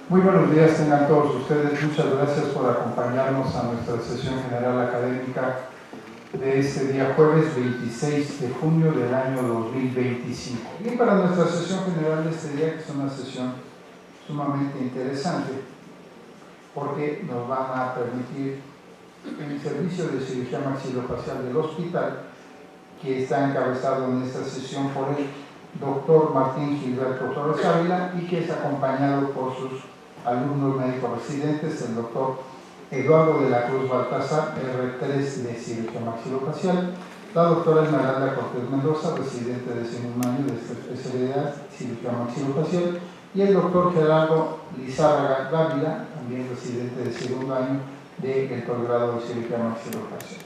Muy buenos días tengan todos ustedes. Muchas gracias por acompañarnos a nuestra sesión general académica de este día jueves 26 de junio del año 2025. Y para nuestra sesión general de este día, que es una sesión sumamente interesante, porque nos van a permitir el servicio de cirugía maxilofacial del hospital, que está encabezado en esta sesión por el doctor Martín Gilberto Flores Ávila y que es acompañado por sus alumnos médicos residentes, el doctor Eduardo de la Cruz Baltazar, R3 de cirugía maxilofacial, la doctora Esmeralda Cortés Mendoza, residente de segundo año de esta especialidad, cirugía maxilofacial, y el doctor Gerardo Lizárraga Dávila, también residente de segundo año del posgrado de cirugía maxilofacial.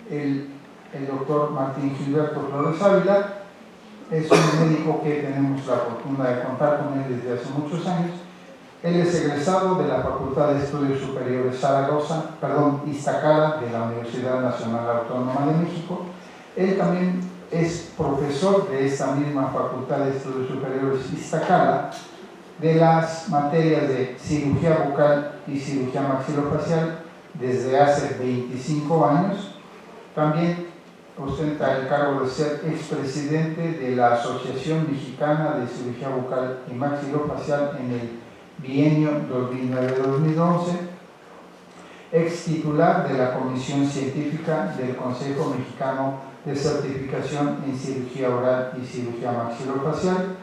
El doctor Martín Gilberto Flores Ávila es un médico que tenemos la fortuna de contar con él desde hace muchos años. Él es egresado de la Facultad de Estudios Superiores Iztacala de la Universidad Nacional Autónoma de México. Él también es profesor de esta misma Facultad de Estudios Superiores Iztacala de las materias de cirugía bucal y cirugía maxilofacial desde hace 25 años. También ostenta el cargo de ser expresidente de la Asociación Mexicana de Cirugía Bucal y Maxilofacial en el bienio 2009-2011, ex titular de la Comisión Científica del Consejo Mexicano de Certificación en Cirugía Oral y Cirugía Maxilofacial.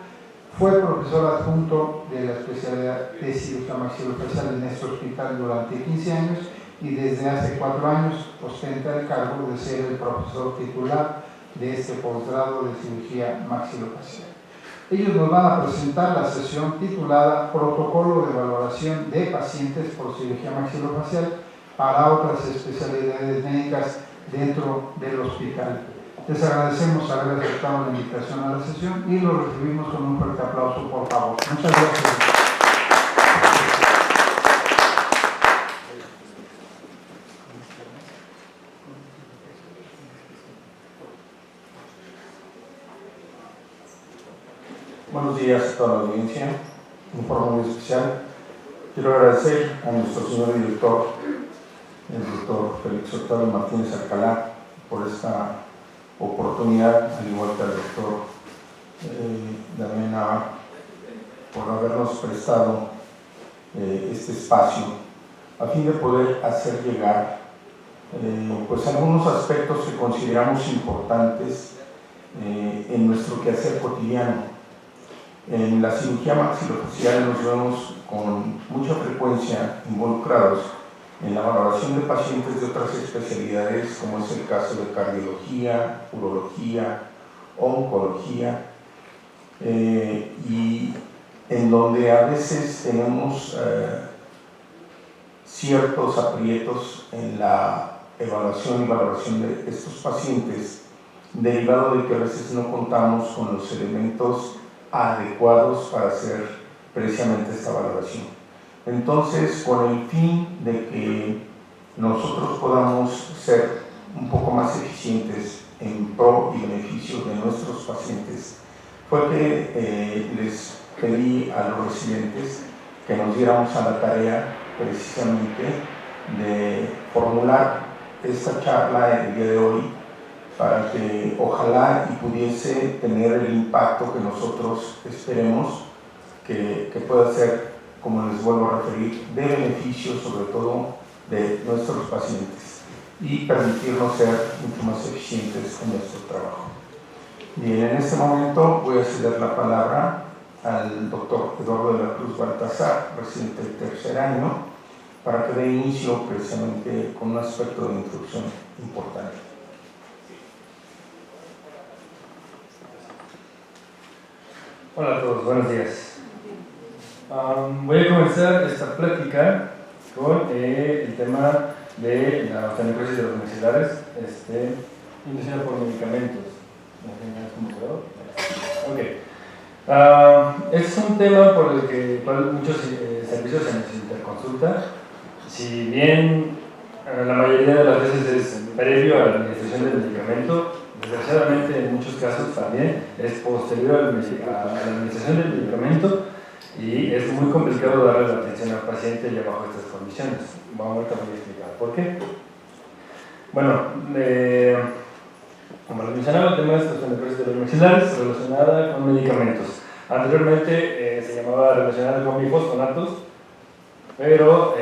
Fue profesor adjunto de la especialidad de cirugía maxilofacial en este hospital durante 15 años y desde hace 4 años ostenta el cargo de ser el profesor titular de este posgrado de cirugía maxilofacial. Ellos nos van a presentar la sesión titulada Protocolo de Valoración de Pacientes por Cirugía Maxilofacial para otras especialidades médicas dentro del hospital. Les agradecemos haber aceptado la invitación a la sesión y lo recibimos con un fuerte aplauso, por favor. Muchas gracias. Buenos días a toda la audiencia. De forma muy especial, quiero agradecer a nuestro señor director, el doctor Félix Octavio Martínez Alcalá, por esta oportunidad, al igual que al doctor Damián Nava, por habernos prestado este espacio a fin de poder hacer llegar pues algunos aspectos que consideramos importantes en nuestro quehacer cotidiano. En la cirugía maxilofacial nos vemos con mucha frecuencia involucrados en la valoración de pacientes de otras especialidades, como es el caso de cardiología, urología, oncología, y en donde a veces tenemos ciertos aprietos en la evaluación y valoración de estos pacientes, derivado de que a veces no contamos con los elementos adecuados para hacer precisamente esta valoración. Entonces, con el fin de que nosotros podamos ser un poco más eficientes en pro y beneficio de nuestros pacientes, fue que les pedí a los residentes que nos diéramos a la tarea precisamente de formular esta charla el día de hoy para que ojalá y pudiese tener el impacto que nosotros esperemos que pueda ser, como les vuelvo a referir, de beneficio sobre todo de nuestros pacientes y permitirnos ser mucho más eficientes en nuestro trabajo. Bien, en este momento voy a ceder la palabra al doctor Eduardo de la Cruz Baltazar, residente del tercer año, para que dé inicio precisamente con un aspecto de introducción importante. Hola a todos, buenos días. Voy a comenzar esta plática con el tema de la osteonecrosis de los maxilares, inducida por medicamentos. Este es un tema por el cual muchos servicios se nos interconsulta. Si bien la mayoría de las veces es previo a la administración del medicamento, desgraciadamente en muchos casos también es posterior a la administración del medicamento y es muy complicado darle la atención al paciente ya bajo estas condiciones. Ahorita voy a explicar por qué. Bueno, como les mencionaba, el tema de esta osteonecrosis de los maxilares relacionada con medicamentos. Anteriormente se llamaba relacionada con bifosfonatos, pero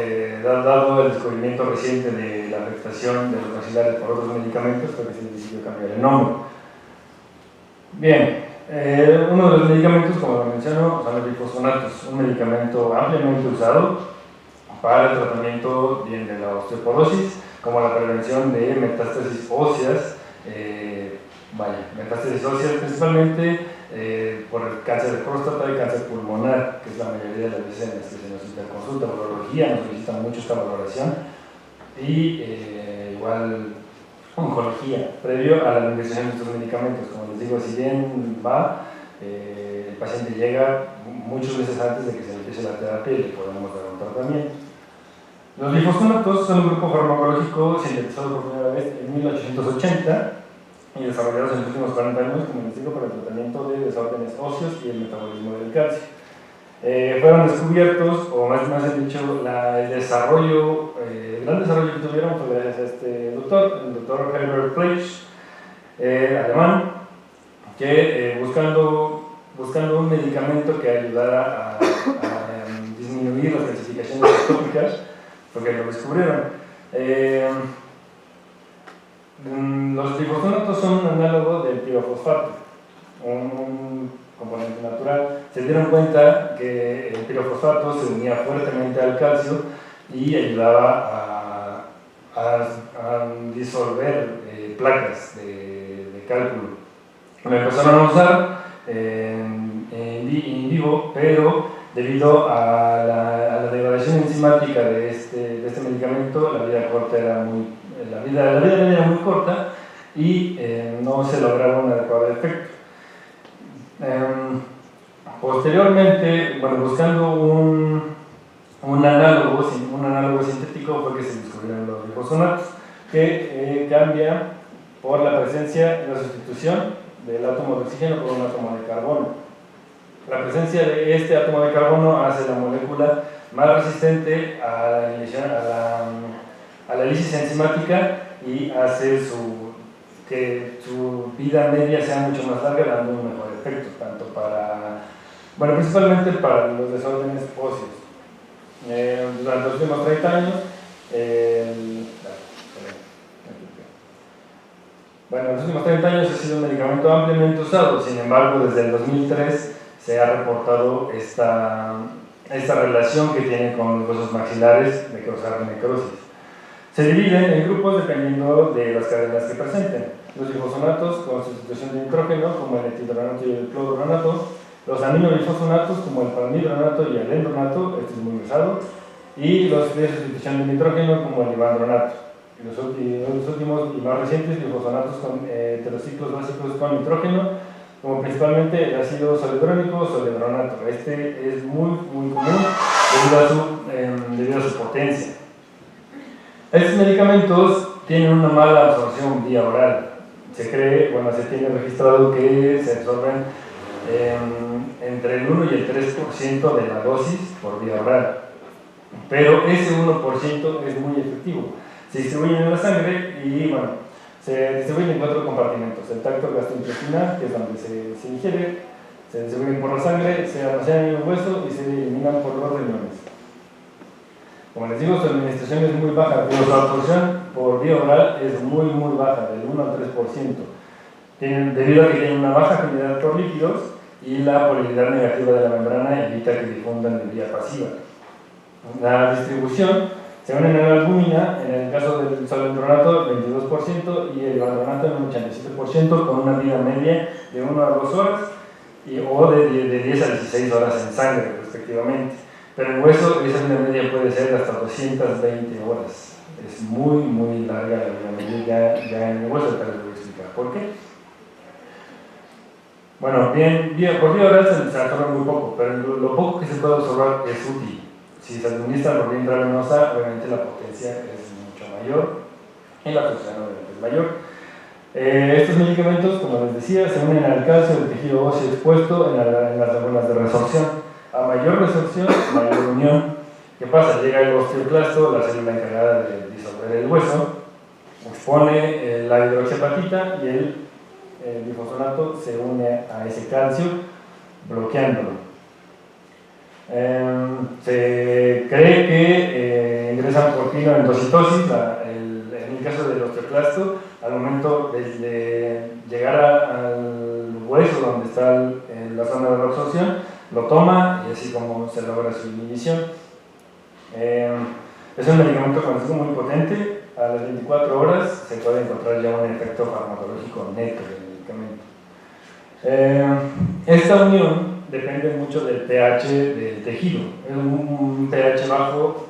dado el descubrimiento reciente de la afectación de los maxilares por otros medicamentos, fue que se decidió cambiar el nombre. Bien, uno de los medicamentos, como lo menciono, son los bifosfonatos, un medicamento ampliamente usado para el tratamiento bien de la osteoporosis, como la prevención de metástasis óseas, metástasis óseas principalmente por el cáncer de próstata y cáncer pulmonar, que es la mayoría de las veces en las que se nos interconsulta, urología, nos solicitan mucho esta valoración, y igual oncología, previo a la administración de estos medicamentos. Como les digo, si bien va, el paciente llega muchas veces antes de que se empiece la terapia y le podemos dar un tratamiento. Los bifosfonatos son un grupo farmacológico sintetizado por primera vez en 1880 y desarrollados en los últimos 40 años, como les digo, para el tratamiento de desórdenes óseos y el metabolismo del calcio. Fueron descubiertos, o más bien dicho, el gran desarrollo que tuvieron fue gracias a este doctor, el doctor Herbert Fleisch, alemán, que buscando un medicamento que ayudara a disminuir las calcificaciones ectópicas, porque lo descubrieron. Los bifosfonatos son un análogo del pirofosfato, un componente natural. Se dieron cuenta que el pirofosfato se unía fuertemente al calcio y ayudaba a disolver placas de cálculo. Lo empezaron a usar en vivo, pero debido a la degradación enzimática de este medicamento, la vida media era muy corta y no se lograba un adecuado efecto. Posteriormente, buscando un análogo sintético, fue que se descubrieron los bifosfonatos, que cambia por la presencia y la sustitución del átomo de oxígeno por un átomo de carbono. La presencia de este átomo de carbono hace la molécula más resistente a la lisis enzimática y hace que su vida media sea mucho más larga, dando un mejor efecto, tanto principalmente para los desórdenes óseos. Durante los últimos 30 años, en los últimos 30 años ha sido un medicamento ampliamente usado. Sin embargo, desde el 2003 se ha reportado esta relación que tiene con los huesos maxilares de causar necrosis. Se dividen en grupos dependiendo de las cadenas que presenten. Los bifosfonatos con sustitución de nitrógeno, como el etidronato y el clorodranato. Los aminobifosfonatos, como el palmidronato y el endronato, este es muy usado. Y los de sustitución de nitrógeno, como el ivandronato. Los últimos y más recientes bifosfonatos con heterociclos básicos con nitrógeno, como principalmente el ácido soledrónico o soledronato. Este es muy común debido a su potencia. Estos medicamentos tienen una mala absorción vía oral. Se tiene registrado que se absorben entre el 1 y el 3% de la dosis por vía oral. Pero ese 1% es muy efectivo. Se distribuyen en la sangre y se distribuyen en 4 compartimentos: el tracto gastrointestinal, que es donde se ingiere, se distribuyen por la sangre, se almacenan en el hueso y se eliminan por los riñones. Como les digo, su administración es muy baja, pero su absorción por vía oral es muy baja, del 1 al 3%, debido a que tienen una baja afinidad por líquidos y la polaridad negativa de la membrana evita que difundan de vía pasiva. La distribución se unen en la albúmina, en el caso del soledronato 22% y el ivandronato en un 87%, con una vida media de 1 a 2 horas o de 10 a 16 horas en sangre respectivamente. Pero en hueso esa vida media puede ser hasta 220 horas. Es muy larga la vida media ya en el hueso, pero les voy a explicar por qué. Por vía oral se absorbe muy poco, pero lo poco que se puede absorber es útil. Si se administra por vía intravenosa, obviamente la potencia es mucho mayor y la absorción obviamente es mayor. Estos medicamentos, como les decía, se unen al calcio del tejido óseo expuesto en las hormonas de resorción. a mayor resorción, mayor unión. ¿Qué pasa? Llega el osteoclasto, la célula encargada de disolver el hueso, expone la hidroxiapatita y el bifosfonato se une a ese calcio, bloqueándolo. Se cree que ingresan por piloendocitosis, en el caso del osteoclasto, al momento de llegar al hueso donde está la zona de la absorción, lo toma y así como se logra su inhibición. Es un medicamento con riesgo muy potente. A las 24 horas se puede encontrar ya un efecto farmacológico neto del medicamento. Esta unión depende mucho del pH del tejido. Un pH bajo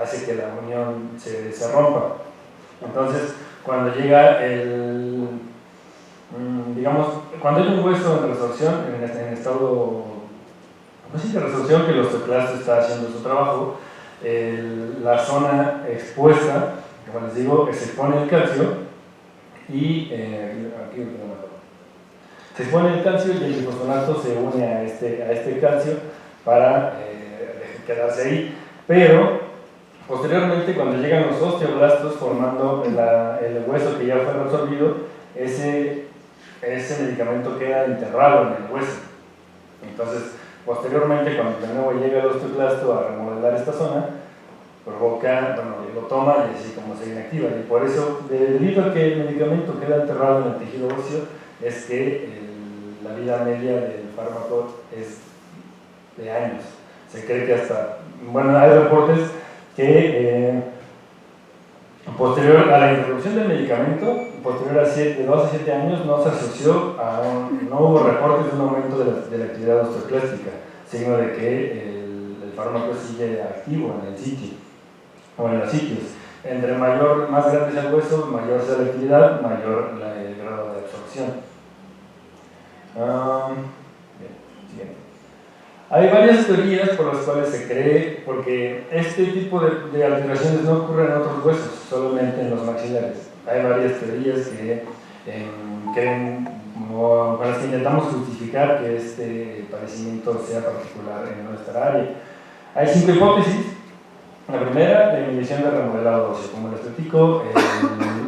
hace que la unión se rompa. Entonces, cuando llega digamos, cuando hay un hueso en resorción, en estado, no sé si de resorción, que el osteoclasto está haciendo su trabajo, la zona expuesta, como les digo, se expone el calcio y aquí se expone el calcio y el bifosfonato se une a este calcio para quedarse ahí. Pero posteriormente, cuando llegan los osteoblastos formando el hueso que ya fue reabsorbido, ese medicamento queda enterrado en el hueso. Entonces, posteriormente, cuando de nuevo llega el osteoclasto a remodelar esta zona, provoca, lo toma y así como se inactiva. Y por eso, debido a que el medicamento queda enterrado en el tejido óseo, es que la vida media del fármaco es de años. Se cree que hasta, hay reportes que posterior a la introducción del medicamento, posterior a 2 a 7 años, no se asoció no hubo reportes de un aumento de la actividad osteoclástica, signo de que el fármaco sigue activo en el sitio o en los sitios. Entre más grande sea el hueso, mayor sea la actividad, mayor el grado de absorción. Siguiente. Hay varias teorías por las cuales se cree, porque este tipo de alteraciones no ocurren en otros huesos, solamente en los maxilares. Hay varias teorías con las que intentamos justificar que este padecimiento sea particular en nuestra área. Hay 5 hipótesis. La primera, la inhibición del remodelado óseo. Como les platico,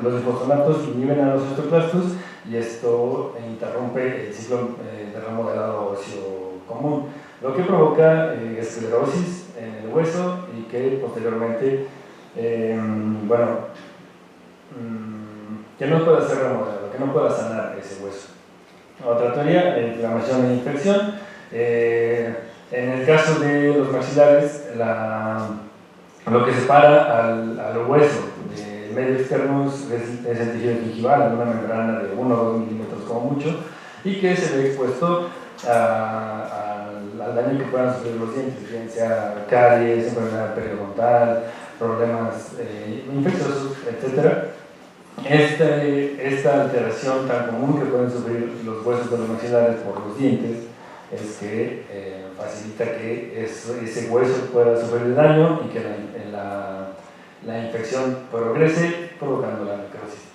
los bifosfonatos inhiben a los osteoclastos y esto interrumpe el ciclo de remodelado óseo común, lo que provoca esclerosis en el hueso y que posteriormente, que no pueda ser remodelado, que no pueda sanar ese hueso. Otra teoría, inflamación e infección. En el caso de los maxilares, lo que separa al hueso del medio externo es el tejido gingival, una membrana de 1 o 2 milímetros como mucho, y que se ve expuesto al daño que puedan sufrir los dientes, bien sea caries, enfermedad periodontal, problemas infecciosos, etc. Esta alteración tan común que pueden sufrir los huesos de los maxilares por los dientes es que facilita que ese hueso pueda sufrir daño y que la infección progrese provocando la necrosis.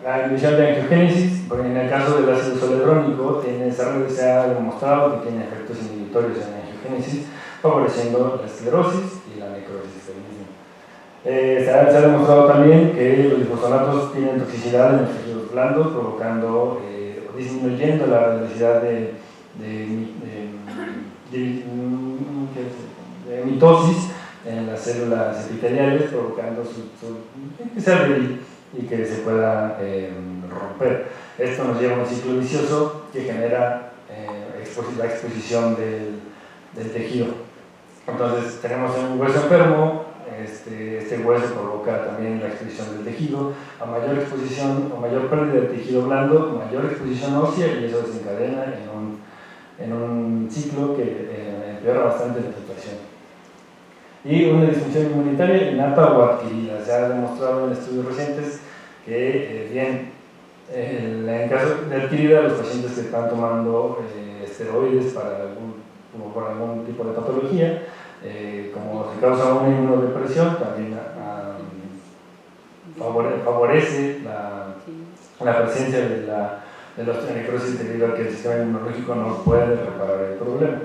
La inhibición de angiogénesis, porque en el caso del ácido zoledrónico se ha demostrado que tiene efectos inhibitorios en la angiogénesis, favoreciendo la esclerosis y la necrosis del mismo. Se ha demostrado también que los bifosfonatos tienen toxicidad en los tejidos blandos, provocando o disminuyendo la velocidad de mitosis en las células epiteliales, provocando que sea débil y que se pueda romper. Esto nos lleva a un ciclo vicioso que genera la exposición del tejido. Entonces tenemos un hueso enfermo, este hueso provoca también la exposición del tejido, a mayor exposición o mayor pérdida del tejido blando, mayor exposición ósea, y eso desencadena en un ciclo que empeora bastante la situación. Y una disfunción inmunitaria innata o adquirida. Se ha demostrado en estudios recientes que, en caso de adquirida, los pacientes que están tomando esteroides por algún tipo de patología, como se causa una inmunodepresión, también favorece la presencia de la osteonecrosis debido a que el sistema inmunológico no puede reparar el problema.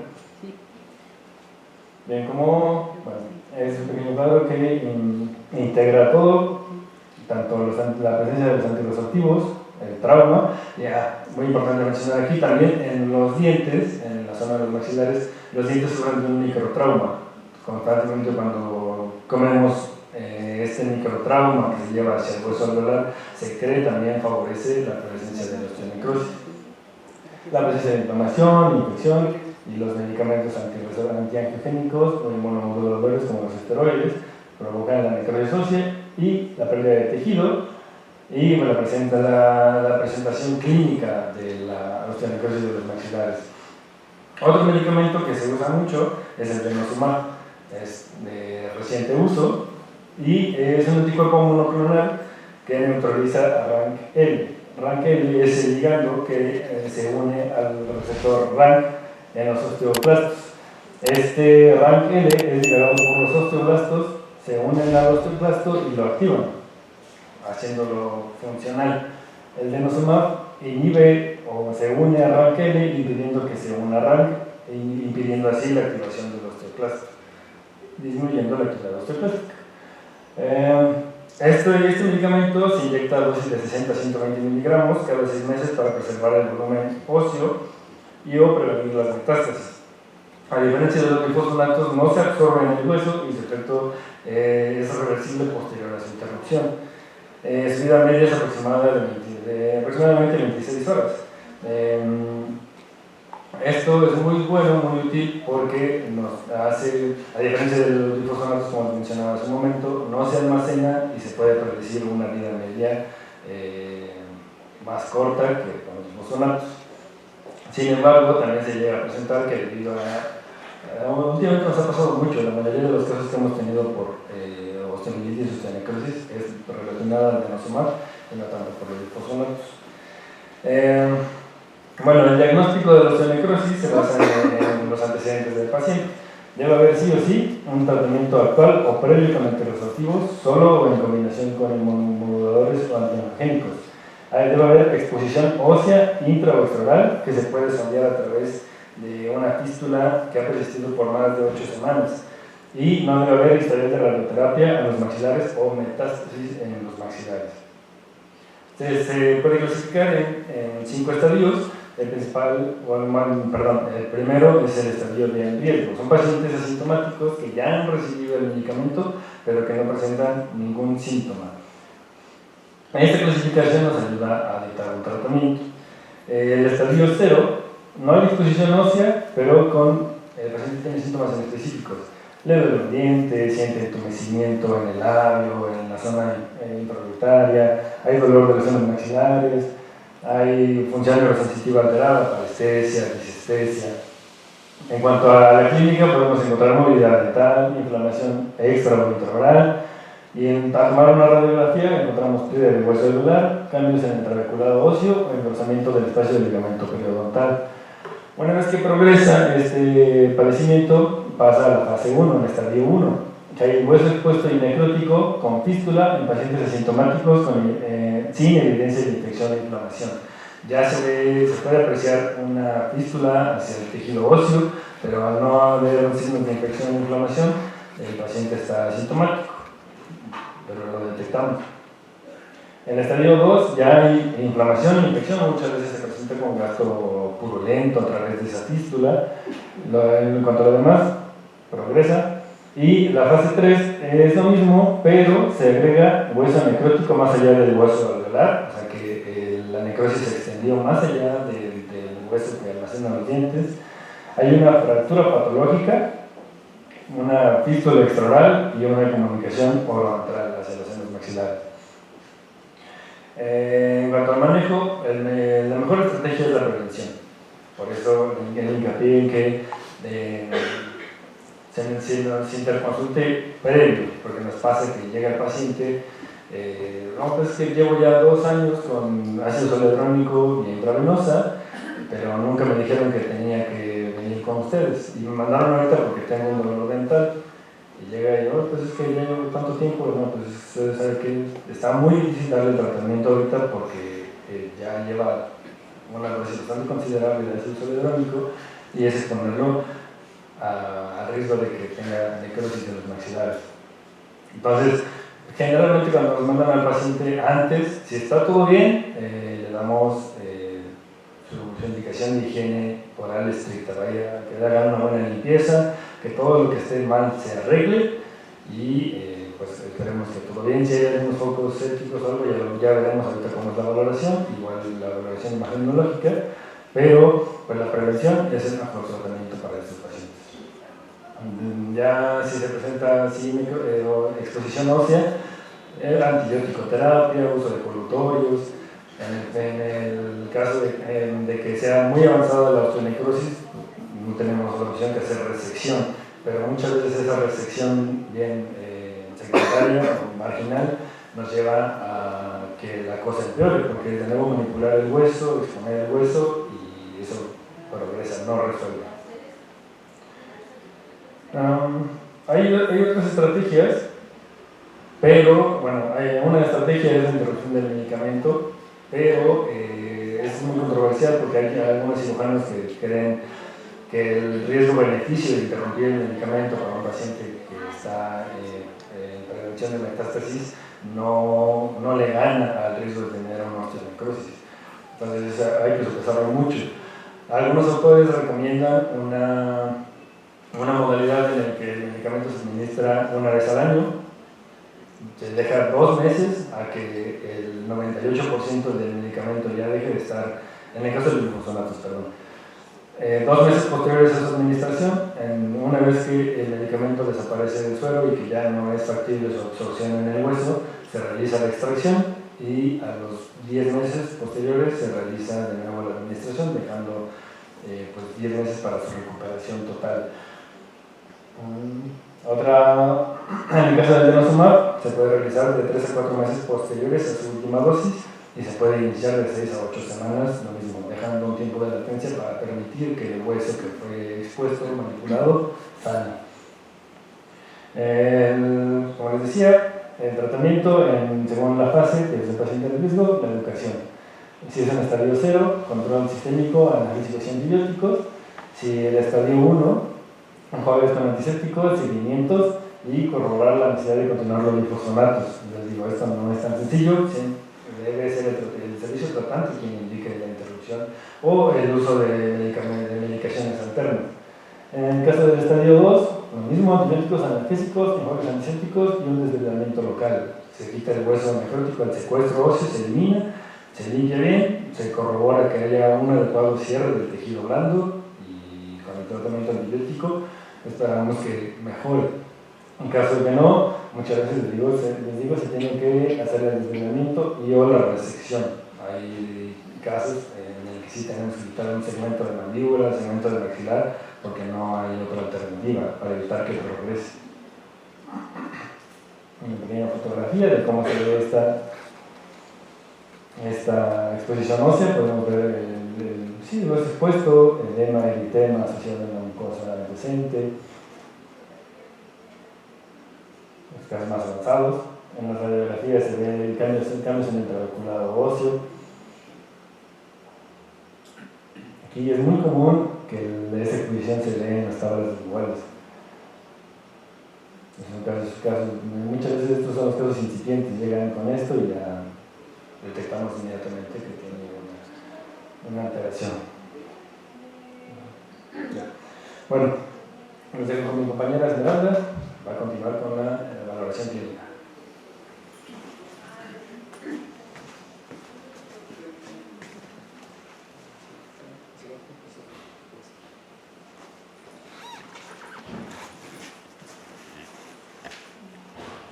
Bien, como es un pequeño cuadro que integra todo, tanto la presencia de los antirresortivos, el trauma, ya muy importante mencionar aquí también en los dientes, en la zona de los maxilares, los dientes sufren de un microtrauma. Constantemente cuando comemos este microtrauma que se lleva hacia el hueso alveolar, se cree también favorece la presencia de la osteonecrosis. La presencia de inflamación, infección y los medicamentos antiangiogénicos o inmunomoduladores como los esteroides provocan la necrosis ósea y la pérdida de tejido y la presentación clínica de la osteonecrosis de los maxilares. Otro medicamento que se usa mucho es el denosumab, es de reciente uso y es un anticuerpo monoclonal que neutraliza a RANKL. RANKL es el ligando que se une al receptor RANK en los osteoclastos. Este RANKL es liberado por los osteoblastos, se unen al osteoclasto y lo activan, haciéndolo funcional. El denosumab inhibe o se une a RANKL impidiendo que se una a RANK, impidiendo así la activación del osteoclasto, disminuyendo la actividad osteoclástica. Este medicamento se inyecta a dosis de 60 a 120 miligramos cada 6 meses para preservar el volumen óseo y o prevenir las metástasis. A diferencia de los glifosfonatos, no se absorben en el hueso y su efecto es reversible posterior a su interrupción. Su vida media es de aproximadamente 26 horas. Esto es muy bueno, muy útil porque nos hace, a diferencia de los glifosfonatos, como mencionaba hace un momento, no se almacena y se puede predecir una vida media más corta que con los glifosfonatos. Sin embargo, también se llega a presentar que debido a últimamente nos ha pasado mucho, la mayoría de los casos que hemos tenido por osteomielitis y osteonecrosis es relacionada al denosumab y no tanto por los glifosfonatos. Bueno, el diagnóstico de la osteonecrosis se basa en los antecedentes del paciente. Debe haber sí o sí un tratamiento actual o previo con antirresortivos, solo o en combinación con inmunomoduladores o antiangiogénicos. Debe haber exposición ósea intra o extraoral que se puede sondear a través de una fístula que ha persistido por más de 8 semanas. Y no debe haber historial de radioterapia en los maxilares o metástasis en los maxilares. Se puede clasificar en 5 estadios. El primero es el estadio de riesgo. Son pacientes asintomáticos que ya han recibido el medicamento, pero que no presentan ningún síntoma. Esta clasificación nos ayuda a dictar un tratamiento. El estadio 0, no hay exposición ósea, pero el paciente tiene síntomas específicos. Le duele un diente, siente entumecimiento en el labio, en la zona intraorbitaria, hay dolor de las zonas maxilares, hay función neurosensitiva alterada, parestesia, disestesia. En cuanto a la clínica, podemos encontrar movilidad dental, inflamación extra o intraoral, y al tomar una radiografía encontramos pérdida del hueso alveolar, cambios en el trabeculado óseo o engrosamiento del espacio del ligamento periodontal. Una vez que progresa este padecimiento, pasa a la fase 1, el estadio 1, que hay hueso expuesto y necrótico con fístula en pacientes asintomáticos sin evidencia de infección e inflamación. Ya se puede apreciar una fístula hacia el tejido óseo, pero al no haber signos de infección e inflamación, el paciente está asintomático, pero lo detectamos. En el estadio 2 ya hay inflamación e infección, muchas veces se presenta con gasto purulento a través de esa fístula. En cuanto a lo demás, progresa. Y la fase 3 es lo mismo, pero se agrega hueso necrótico más allá del hueso alveolar, o sea que la necrosis se extendió más allá del hueso que almacena los dientes. Hay una fractura patológica, una fístula extraoral y una comunicación oroantral hacia los senos maxilares. En cuanto al manejo, la mejor estrategia es la prevención. Por eso el hincapié en que se interconsulte previo, porque nos pasa que llega el paciente, no, pues que llevo ya 2 años con ácido soledrónico y intravenosa, pero nunca me dijeron que tenía que venir con ustedes, y me mandaron ahorita porque tengo un dolor dental. Y llega y pues es que ya llevo tanto tiempo, no, pues ustedes saben que está muy difícil darle tratamiento ahorita porque ya lleva una dosis bastante considerable de ácido hialurónico y es exponerlo a riesgo de que tenga necrosis de los maxilares. Entonces, generalmente cuando nos mandan al paciente antes, si está todo bien, le damos su indicación de higiene oral estricta, vaya, que le hagan una buena limpieza, que todo lo que esté mal se arregle y pues esperemos que todo bien. Si hay algunos focos sépticos o algo, ya veremos ahorita cómo es la valoración, igual la valoración imagenológica, pero pues la prevención es el mejor tratamiento para estos pacientes. Ya si se presenta exposición ósea, antibiótico terapia, uso de colutorios. En el caso de que sea muy avanzada la osteonecrosis, no tenemos otra opción que hacer resección, pero muchas veces esa resección bien secundaria o marginal nos lleva a que la cosa empeore, porque de nuevo manipular el hueso, exponer el hueso y eso progresa, no resuelve. Hay otras estrategias, pero bueno, una estrategia es la interrupción del medicamento, pero es muy controversial porque hay algunos cirujanos que creen que el riesgo-beneficio de interrumpir el medicamento para un paciente que está en prevención de metástasis no le gana al riesgo de tener una osteonecrosis. Entonces hay que sopesarlo mucho. Algunos autores recomiendan una modalidad en la que el medicamento se administra una vez al año. Se deja 2 meses a que el 98% del medicamento ya deje de estar, en el caso de los glifosinatos, perdón. 2 meses posteriores a su administración, una vez que el medicamento desaparece del suero y que ya no es factible su absorción en el hueso, se realiza la extracción y a los 10 meses posteriores se realiza de nuevo la administración, dejando pues 10 meses para su recuperación total. En el caso del denosumab, se puede realizar de 3 a 4 meses posteriores a su última dosis y se puede iniciar de 6 a 8 semanas, lo mismo, dejando un tiempo de latencia para permitir que el hueso que fue expuesto, manipulado, sane. Como les decía, el tratamiento según la fase, que es el paciente de riesgo, la educación. Si es en estadio 0, control sistémico, analgésicos y antibióticos. Si el estadio 1, enjuagues con antisépticos, seguimientos y corroborar la necesidad de continuar los glifosinatos. Les digo, esto no es tan sencillo, debe ser el servicio tratante quien indique la interrupción o el uso de medicaciones alternas. En el caso del estadio 2, lo mismo, antibióticos, analgésicos, enjuagues antisépticos y un desvelamiento local. Se quita el hueso necrótico, el secuestro óseo se elimina, se limpia bien, se corrobora que haya un adecuado cierre del tejido blando y con el tratamiento antibiótico esperamos que mejore. En caso de que no, muchas veces les digo se tiene que hacer el desvelamiento y o la resección. Hay casos en el que sí tenemos que quitar un segmento de mandíbula, un segmento de maxilar, porque no hay otra alternativa para evitar que progrese. Una pequeña fotografía de cómo se ve esta exposición ósea. Podemos ver el hueso expuesto, edema, eritema asociado a la mucosa adyacente. Los casos más avanzados. En las radiografías se ve cambios en el trabeculado óseo. Aquí es muy común que esa exposición se lee en las tablas desiguales. Muchas veces estos son los casos incipientes, llegan con esto y ya detectamos inmediatamente que tiene una alteración. Bueno, les dejo con mi compañera Esmeralda, va a continuar con la valoración clínica.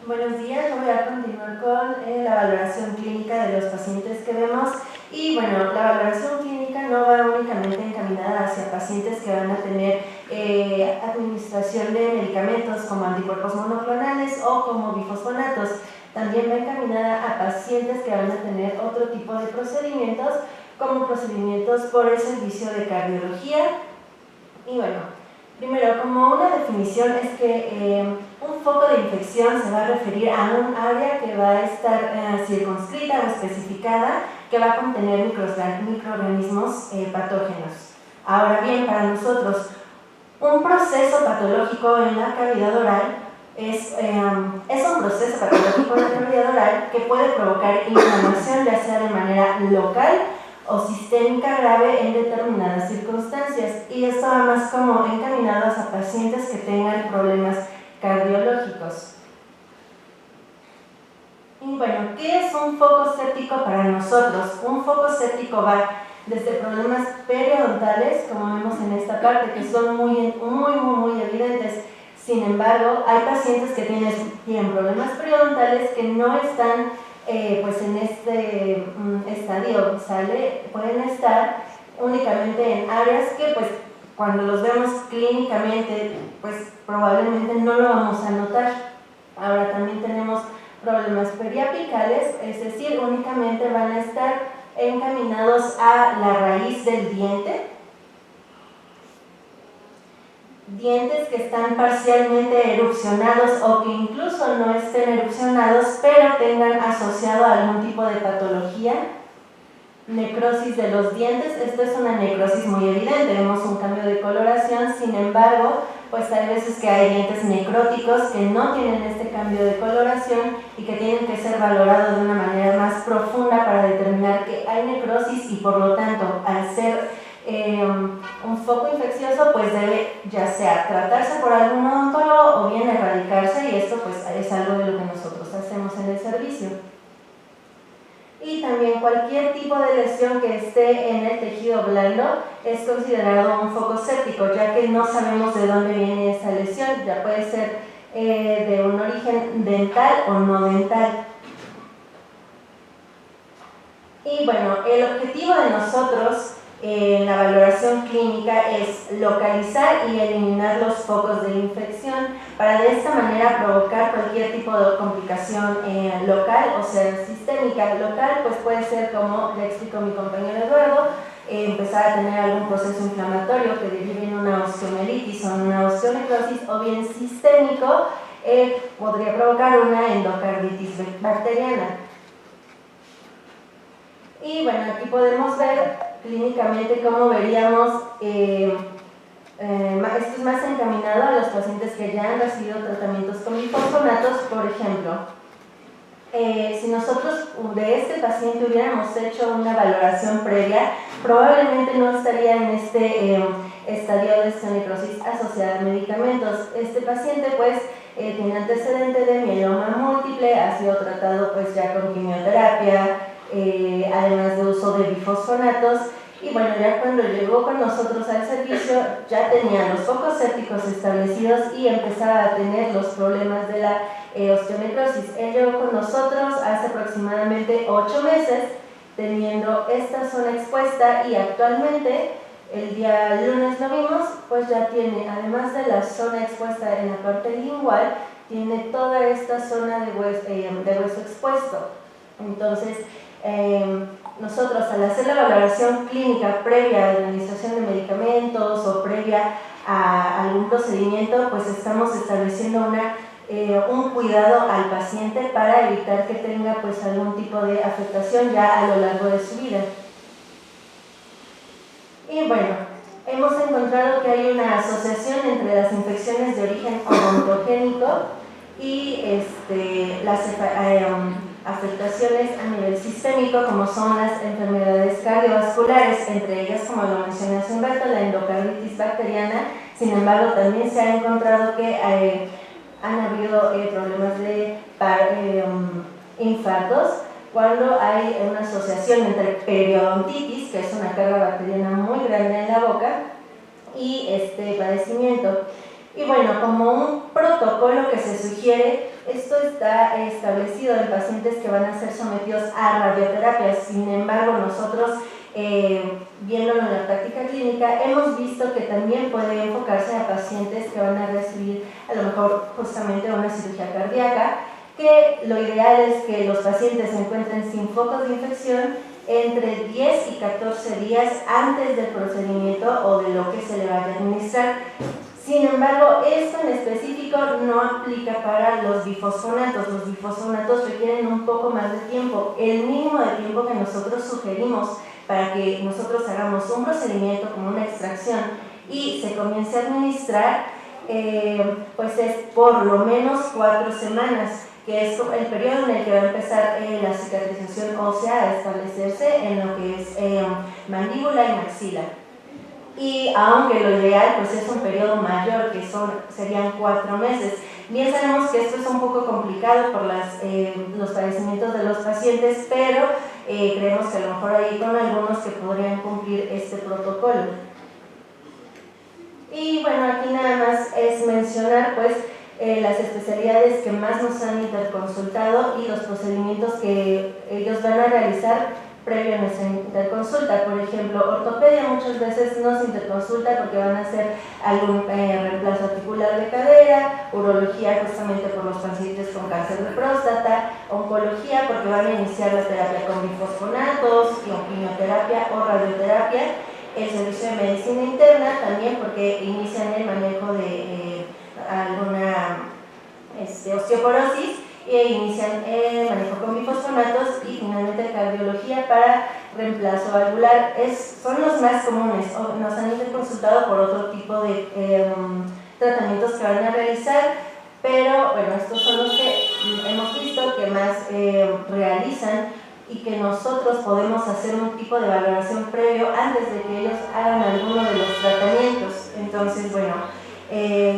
Buenos días, yo voy a continuar con la valoración clínica de los pacientes que vemos. Y bueno, la valoración clínica no va únicamente encaminada hacia pacientes que van a tener administración de medicamentos como anticuerpos monoclonales o como bifosfonatos. También va encaminada a pacientes que van a tener otro tipo de procedimientos, como procedimientos por el servicio de cardiología. Y bueno, Primero, como una definición es que un foco de infección se va a referir a un área que va a estar circunscrita o especificada, que va a contener microorganismos patógenos. Ahora bien, para nosotros, un proceso patológico en la cavidad oral es un proceso patológico en la cavidad oral que puede provocar inflamación, ya sea de manera local o sistémica grave en determinadas circunstancias, y esto va más como encaminados a pacientes que tengan problemas cardiológicos. Y bueno, ¿qué es un foco séptico para nosotros? Un foco séptico va desde problemas periodontales, como vemos en esta parte, que son muy evidentes. Sin embargo, hay pacientes que tienen problemas periodontales que no están pues en este estadio, pueden estar únicamente en áreas que pues cuando los vemos clínicamente pues probablemente no lo vamos a notar. Ahora también tenemos problemas periapicales, es decir, únicamente van a estar encaminados a la raíz del diente, dientes que están parcialmente erupcionados o que incluso no estén erupcionados, pero tengan asociado algún tipo de patología. Necrosis de los dientes, esto es una necrosis muy evidente, vemos un cambio de coloración, sin embargo, pues hay veces que hay dientes necróticos que no tienen este cambio de coloración y que tienen que ser valorados de una manera más profunda para determinar que hay necrosis y por lo tanto, al ser un foco infeccioso, pues debe ya sea tratarse por algún odontólogo o bien erradicarse, y esto pues es algo de lo que nosotros hacemos en el servicio. Y también cualquier tipo de lesión que esté en el tejido blando es considerado un foco séptico, ya que no sabemos de dónde viene esa lesión, ya puede ser de un origen dental o no dental. Y bueno, el objetivo de nosotros en la valoración clínica es localizar y eliminar los focos de infección para de esta manera provocar cualquier tipo de complicación local o sea sistémica. Local pues puede ser, como le explicó mi compañero Eduardo, empezar a tener algún proceso inflamatorio que derive en una osteomielitis o en una osteonecrosis, o bien sistémico, podría provocar una endocarditis bacteriana. Y bueno, aquí podemos ver clínicamente cómo veríamos, esto es más encaminado a los pacientes que ya han recibido tratamientos con bifosfonatos. Por ejemplo, si nosotros de este paciente hubiéramos hecho una valoración previa, probablemente no estaría en este estadio de osteonecrosis asociada a medicamentos. Este paciente pues tiene antecedente de mieloma múltiple, ha sido tratado pues ya con quimioterapia, además de uso de bifosfonatos, y bueno, ya cuando llegó con nosotros al servicio ya tenía los focos sépticos establecidos y empezaba a tener los problemas de la osteonecrosis. Él llegó con nosotros hace aproximadamente 8 meses teniendo esta zona expuesta, y actualmente el día lunes lo vimos, pues ya tiene, además de la zona expuesta en la parte lingual, tiene toda esta zona de hueso expuesto. Entonces, nosotros al hacer la valoración clínica previa a la administración de medicamentos o previa a algún procedimiento, pues estamos estableciendo un cuidado al paciente para evitar que tenga pues algún tipo de afectación ya a lo largo de su vida. Y bueno, hemos encontrado que hay una asociación entre las infecciones de origen odontogénico y las afectaciones a nivel sistémico, como son las enfermedades cardiovasculares, entre ellas, como lo mencioné hace un rato, la endocarditis bacteriana. Sin embargo, también se ha encontrado que han habido problemas de infartos cuando hay una asociación entre periodontitis, que es una carga bacteriana muy grande en la boca, y este padecimiento. Y bueno, como un protocolo que se sugiere, esto está establecido en pacientes que van a ser sometidos a radioterapia. Sin embargo, nosotros, viéndolo en la práctica clínica, hemos visto que también puede enfocarse a pacientes que van a recibir a lo mejor justamente una cirugía cardíaca, que lo ideal es que los pacientes se encuentren sin focos de infección entre 10 y 14 días antes del procedimiento o de lo que se le vaya a administrar. Sin embargo, esto en específico no aplica para los bifosfonatos. Los bifosfonatos requieren un poco más de tiempo. El mínimo de tiempo que nosotros sugerimos para que nosotros hagamos un procedimiento como una extracción y se comience a administrar, pues es por lo menos 4 semanas, que es el periodo en el que va a empezar la cicatrización ósea a establecerse en lo que es mandíbula y maxila. Y aunque lo ideal pues es un periodo mayor, que serían 4 meses. Bien sabemos que esto es un poco complicado por los padecimientos de los pacientes, pero creemos que a lo mejor hay con algunos que podrían cumplir este protocolo. Y bueno, aquí nada más es mencionar pues las especialidades que más nos han interconsultado y los procedimientos que ellos van a realizar previo a nuestra interconsulta. Por ejemplo, ortopedia muchas veces nos interconsulta porque van a hacer algún reemplazo articular de cadera, urología justamente por los pacientes con cáncer de próstata, oncología porque van a iniciar la terapia con bifosfonatos, quimioterapia o radioterapia, el servicio de medicina interna también porque inician el manejo de alguna osteoporosis e inician el manejo con bifosfonatos, y finalmente cardiología para reemplazo valvular. Son los más comunes. Nos han interconsultado por otro tipo de tratamientos que van a realizar, pero bueno, estos son los que hemos visto que más realizan y que nosotros podemos hacer un tipo de valoración previo antes de que ellos hagan alguno de los tratamientos. Entonces, bueno,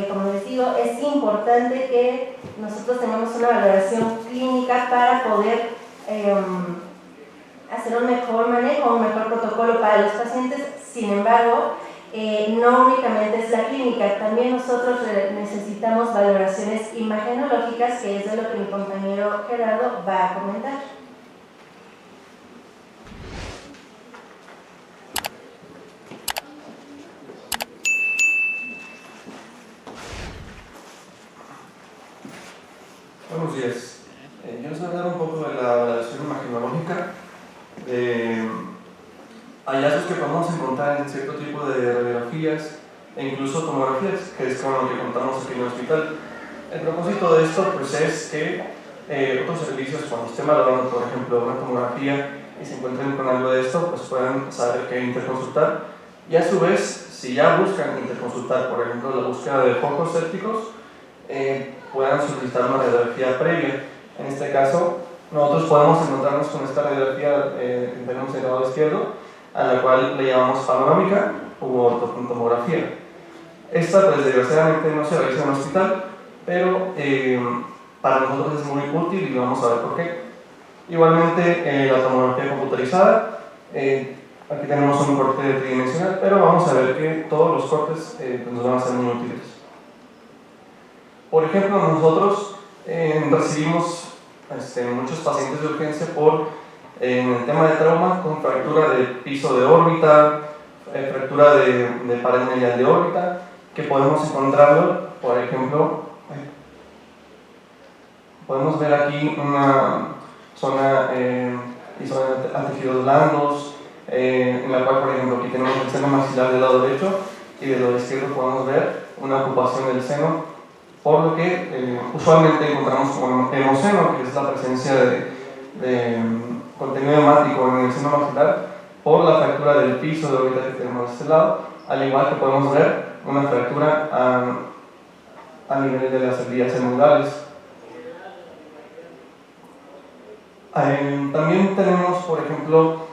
como les digo, es importante que nosotros tengamos una valoración clínica para poder hacer un mejor manejo, un mejor protocolo para los pacientes. Sin embargo, no únicamente es la clínica, también nosotros necesitamos valoraciones imagenológicas, que es de lo que mi compañero Gerardo va a comentar. Buenos días. Yo les voy a hablar un poco de la valoración imagenológica, de hallazgos que podemos encontrar en cierto tipo de radiografías e incluso tomografías, que es con lo que contamos aquí en el hospital. El propósito de esto pues, es que otros servicios, cuando estén valorando, por ejemplo, una tomografía y se encuentren con algo de esto, pues puedan saber qué interconsultar. Y a su vez, si ya buscan interconsultar, por ejemplo, la búsqueda de focos sépticos, puedan solicitar una radiografía previa. En este caso, nosotros podemos encontrarnos con esta radiografía que tenemos en el lado izquierdo, a la cual le llamamos panorámica u ortotomografía. Esta, pues desgraciadamente no se realiza en el hospital, pero para nosotros es muy útil y vamos a ver por qué. Igualmente, la tomografía computarizada, aquí tenemos un corte tridimensional, pero vamos a ver que todos los cortes pues nos van a ser muy útiles. Por ejemplo, nosotros recibimos muchos pacientes de urgencia en el tema de trauma con fractura de piso de órbita, fractura de pared medial de órbita, que podemos encontrarlo, por ejemplo, podemos ver aquí una zona a tejidos blandos, en la cual, por ejemplo, aquí tenemos el seno maxilar del lado derecho y del lado izquierdo podemos ver una ocupación del seno, por lo que usualmente encontramos como hemoseno, que es la presencia de contenido hemático en el seno maxilar, por la fractura del piso de órbita que tenemos de este lado, al igual que podemos ver una fractura a nivel de las vías semudales. También tenemos, por ejemplo,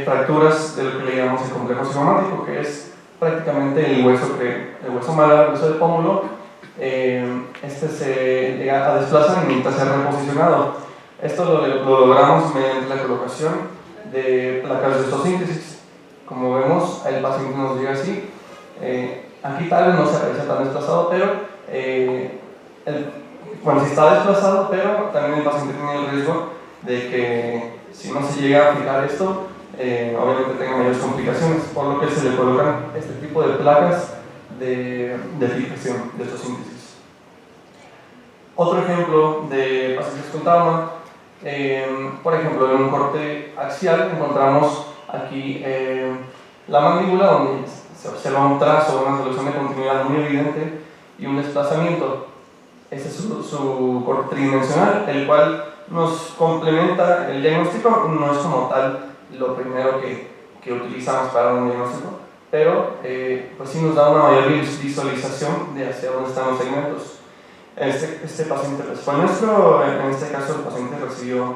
fracturas de lo que le llamamos el complejo cigomático, que es prácticamente el hueso malar, el hueso del pómulo. Se llega a desplazar y necesita ser reposicionado. Esto lo logramos mediante la colocación de placas de osteosíntesis. Como vemos, el paciente nos llega así. Aquí tal vez no se aparece tan desplazado, pero sí está desplazado, pero también el paciente tiene el riesgo de que si no se llega a fijar esto, obviamente tenga mayores complicaciones, por lo que se le colocan este tipo de placas de fijación de osteosíntesis. Otro ejemplo de pacientes con trauma, por ejemplo, en un corte axial encontramos aquí la mandíbula, donde se observa un trazo, una solución de continuidad muy evidente y un desplazamiento. Ese es su corte tridimensional, el cual nos complementa el diagnóstico. No es como tal lo primero que utilizamos para un diagnóstico, pero pues sí nos da una mayor visualización de hacia dónde están los segmentos. Este paciente pues, fue nuestro. En este caso el paciente recibió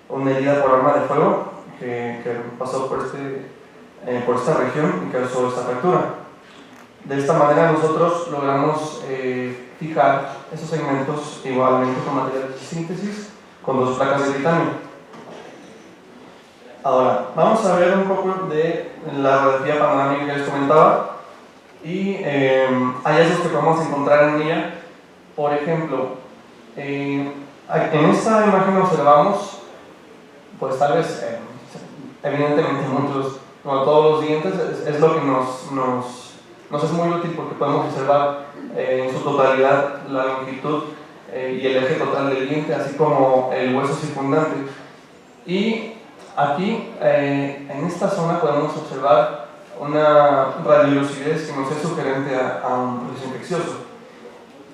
una herida por arma de fuego que pasó por esta región y causó esta fractura. De esta manera nosotros logramos fijar esos segmentos igualmente con materiales de síntesis con 2 placas de titanio. Ahora, vamos a ver un poco de la radiografía panorámica que les comentaba y hallazgos que podemos encontrar en ella. Por ejemplo, en esta imagen observamos, pues tal vez, evidentemente todos los dientes, es lo que nos es muy útil porque podemos observar en su totalidad la longitud y el eje total del diente, así como el hueso circundante. Y aquí, en esta zona, podemos observar una radiolucidez que nos es sugerente a un proceso infeccioso.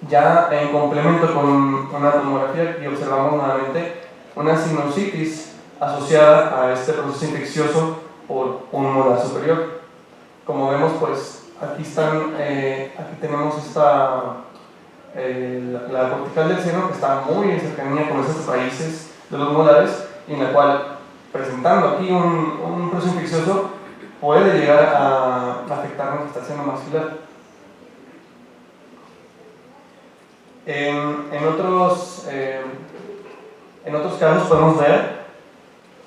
Ya en complemento con una tomografía, aquí observamos nuevamente una sinusitis asociada a este proceso infeccioso por un molar superior. Como vemos, pues aquí tenemos la cortical del seno, que está muy en cercanía con esas raíces de los molares, y en la cual, presentando aquí un proceso infeccioso, puede llegar a afectar nuestra seno maxilar. En otros casos podemos ver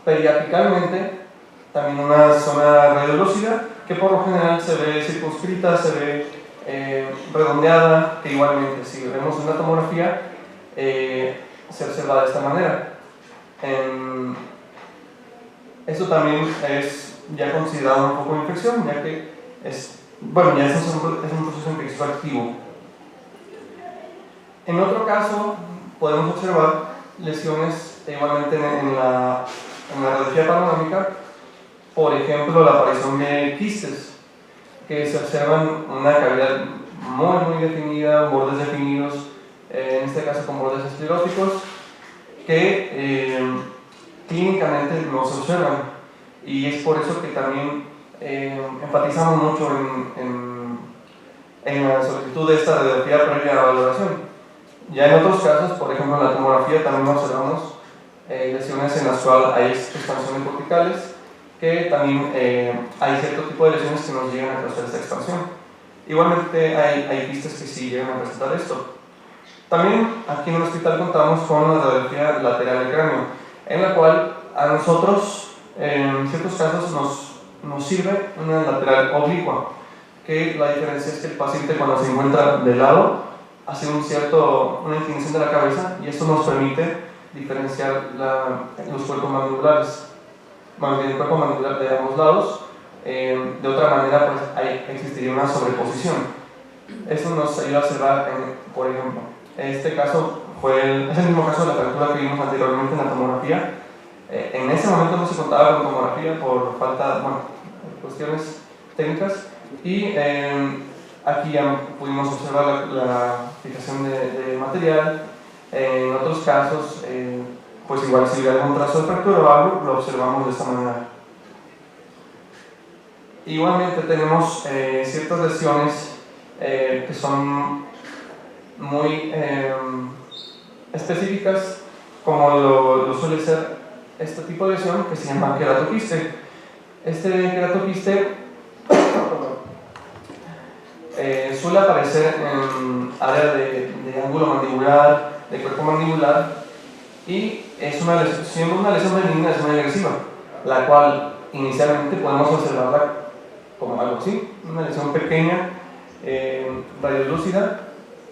periapicalmente también una zona radiolúcida que por lo general se ve circunscrita, se ve redondeada, que igualmente si vemos una tomografía se observa de esta manera. Esto también es ya considerado un poco de infección, ya que ya es un proceso infeccioso activo. En otro caso, podemos observar lesiones igualmente en la radiografía panorámica, por ejemplo, la aparición de quistes, que se observan una cavidad muy definida, bordes definidos, en este caso con bordes escleróticos, que clínicamente no se observan. Y es por eso que también enfatizamos mucho en la solicitud de esta radiografía previa a valoración. Ya en otros casos, por ejemplo en la tomografía, también observamos lesiones en las cuales hay expansiones corticales, que también hay cierto tipo de lesiones que nos llegan a causar esta expansión. Igualmente hay quistes que sí llegan a presentar esto. También aquí en el hospital contamos con la radiografía lateral del cráneo, en la cual a nosotros en ciertos casos nos sirve una lateral oblicua, que la diferencia es que el paciente cuando se encuentra de lado hace una inclinación de la cabeza, y esto nos permite diferenciar los cuerpos mandibulares, el cuerpo mandibular de ambos lados. De otra manera, pues existiría una sobreposición. Eso nos ayuda a observar, por ejemplo, este caso es el mismo caso de la fractura que vimos anteriormente en la tomografía. En ese momento no se contaba con tomografía por falta de cuestiones técnicas, y aquí ya pudimos observar la fijación de material. En otros casos, pues igual si hubiera algún trazo de fractura o algo, lo observamos de esta manera. Igualmente tenemos ciertas lesiones que son muy específicas, como lo suele ser este tipo de lesión que se llama queratoquiste. Este queratoquiste suele aparecer en área de ángulo mandibular, de cuerpo mandibular, y siendo una lesión benigna, es muy agresiva, la cual inicialmente podemos observarla como algo así, una lesión pequeña, radiolúcida,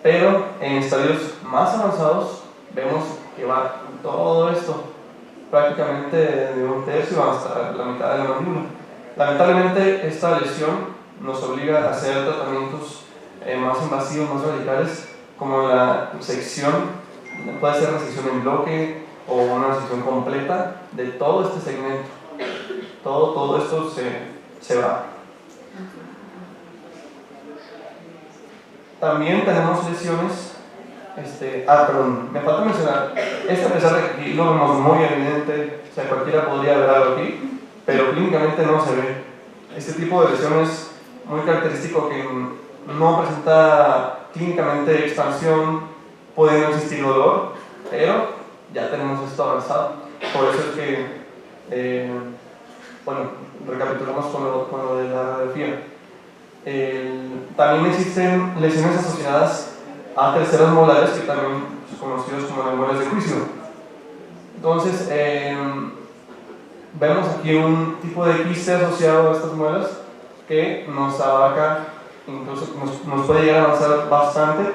pero en estadios más avanzados vemos que va todo esto, prácticamente de un tercio hasta la mitad de la mandíbula. Lamentablemente esta lesión nos obliga a hacer tratamientos más invasivos, más radicales, como la sección, puede ser una sección en bloque o una sección completa de todo este segmento. Todo esto se va. También tenemos lesiones, me falta mencionar, a pesar de que aquí lo vemos muy evidente, o sea, cualquiera podría ver algo aquí, pero clínicamente no se ve. Este tipo de lesión es muy característico, que no presenta clínicamente expansión, puede no existir dolor, pero ya tenemos esto avanzado. Por eso es que, recapitulamos con lo de la radiografía. También existen lesiones asociadas a terceros molares, que también son conocidos como memorias de juicio. Entonces, vemos aquí un tipo de quiste asociado a estas muelas que nos abarca, incluso nos puede llegar a avanzar bastante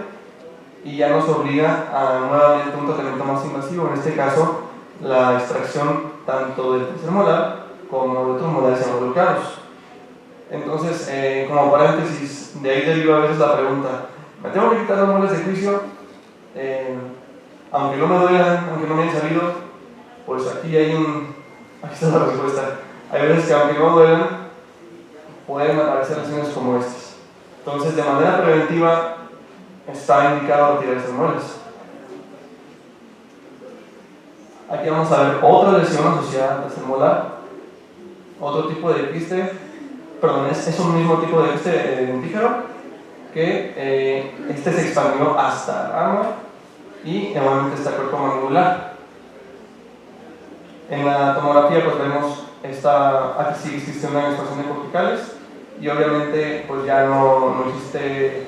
y ya nos obliga a nuevamente un tratamiento más invasivo, en este caso la extracción tanto del tercer molar como de otros molares involucrados. Entonces, como paréntesis, de ahí deriva a veces la pregunta: ¿me tengo que quitar las muelas de juicio? Aunque no me duelan, aunque no me hayan salido, pues aquí está la respuesta. Hay veces que aunque no duelan, pueden aparecer lesiones como estas. Entonces, de manera preventiva, está indicado retirar estas muelas. Aquí vamos a ver otra lesión asociada al tercer molar, otro tipo de quiste, perdón, es un mismo tipo de quiste dentífero, que se expandió hasta la rama y nuevamente está el cuerpo mandibular. En la tomografía pues vemos aquí sí existe una expansión de corticales y obviamente pues ya no existe